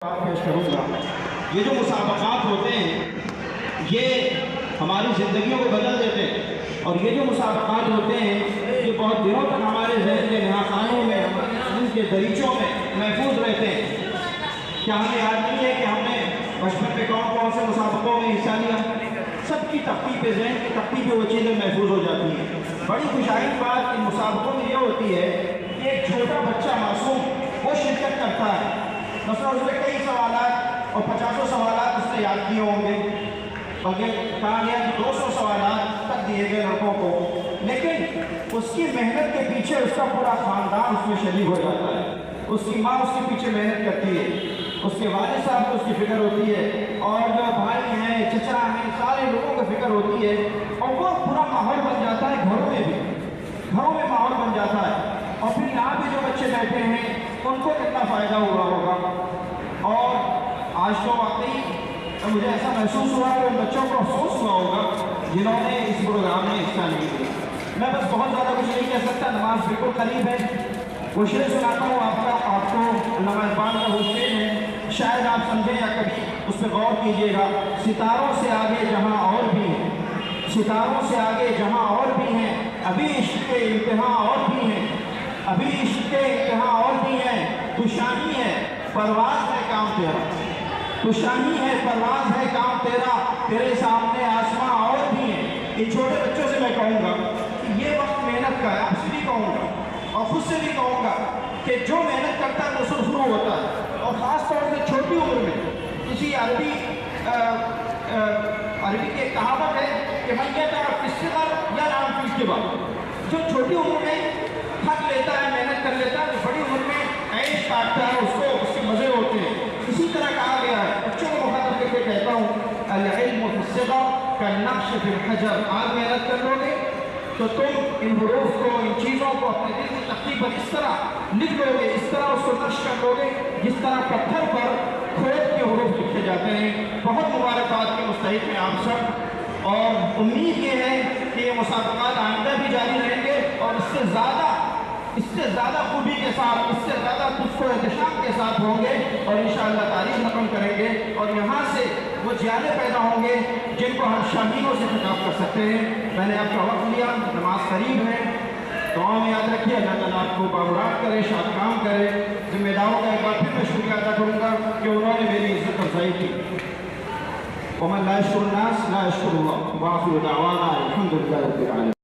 پیش کروں گا۔ یہ جو مسابقات ہوتے ہیں یہ ہماری زندگیوں کو بدل دیتے ہیں، اور یہ جو مسابقات ہوتے ہیں یہ بہت دنوں تک ہمارے ذہن کے نہاخانوں میں، ان کے دریچوں میں محفوظ رہتے ہیں۔ کیا ہمیں یاد نہیں ہے کہ ہم نے بچپن میں کون کون سے مسابقوں میں حصہ لیا؟ سب کی تختی پہ، ذہن کی تختی پہ وہ چیزیں محفوظ ہو جاتی ہیں۔ بڑی خوشائن بات ان مسابقوں میں یہ ہوتی ہے کہ ایک چھوٹا بچہ معصوم وہ شرکت کرتا ہے، مثلا اس میں کئی سوالات اور 50 سوالات اس نے یاد کیے ہوں گے، بلکہ کہا گیا کہ 200 سوالات تک دیے گئے لڑکوں کو، لیکن اس کی محنت کے پیچھے اس کا پورا خاندان اس میں شریک ہو جاتا ہے۔ اس کی ماں اس کے پیچھے محنت کرتی ہے، اس کے والد صاحب کو اس کی فکر ہوتی ہے، اور جو بھائی ہیں، چچا ہیں، سارے لوگوں کو فکر ہوتی ہے، اور وہ پورا ماحول بن جاتا ہے۔ گھروں میں بھی، گھروں میں ماحول بن جاتا ہے، اور پھر یہاں بھی جو بچے بیٹھے ہیں ان کو کتنا فائدہ ہوا ہوگا۔ اور آج تو واقعی مجھے ایسا محسوس ہوا کہ ان بچوں کو افسوس ہوا ہوگا جنہوں نے اس پروگرام میں حصہ نہیں لیا۔ میں بس بہت زیادہ کچھ نہیں کہہ سکتا، نماز بالکل قریب ہے۔ وہ شعر سناتا ہوں آپ کو، علامہ اقبال کا وہ شعر ہے، شاید آپ سمجھیں یا کبھی اس پہ غور کیجیے گا۔ ستاروں سے آگے جہاں اور بھی ہیں، ستاروں سے آگے جہاں اور بھی ہیں، ابھی عشق کے امتحان اور بھی ہیں، ابھی عشق کے امتحان اور بھی ہیں، تو شاہی ہے پرواز ہے کام تیرا، تو شاہی ہے پرواز ہے کام تیرا، تیرے سامنے آسماں اور بھی ہیں۔ ان چھوٹے بچوں سے میں کہوں گا کہ یہ وقت محنت کا ہے، آپ سے بھی کہوں گا اور خود سے بھی کہوں گا کہ جو محنت کرتا ہے وہ شروع ہوتا ہے، اور خاص طور سے چھوٹی عمر میں۔ کسی عربی کی ایک کہاوت ہے کہ من یتعب فی الصغر یلعب فی الکبر، جو چھوٹی عمر میں تھک لیتا ہے، محنت کر لیتا ہے، تو بڑی عمر میں عیش کاٹتا ہے، اس کے مزے ہوتے ہیں۔ اسی طرح کہا گیا ہے، بچوں کو مخاطب کر کے کہتا ہوں، العلم فی الصغر کالنقش فی الحجر، آج محنت کر لو گے تو تم ان حروف کو، ان چیزوں کو اپنے دل کی تختی پر اس طرح لکھ لو گے، اس طرح اس کو نقش کر لو گے جس طرح پتھر پر کھود کے حروف لکھے جاتے ہیں۔ بہت مبارکباد کے مستحق ہیں آپ سب، اور امید یہ ہے کہ یہ مسابقات آئندہ بھی جاری رہیں گے، اور اس سے زیادہ خوبی کے ساتھ، اس سے زیادہ خود کو احتشام کے ساتھ ہوں گے، اور انشاءاللہ تاریخ رقم کریں گے، اور یہاں سے وہ جیالے پیدا ہوں گے جن کو ہم شاہینوں سے خطاب کر سکتے ہیں۔ میں نے آپ کا وقت لیا، نماز قریب ہے، دعاؤں میں یاد رکھیے، اللہ تعالیٰ آپ کو بامراد کرے، شاد کام کرے۔ ذمہ داروں کا ایک بار پھر میں شکریہ ادا کروں گا کہ انہوں نے میری عزت افزائی کی۔ ومن لا يشكر الناس لا يشكر الله، وآخر دعوانا الحمد لله رب العالمين۔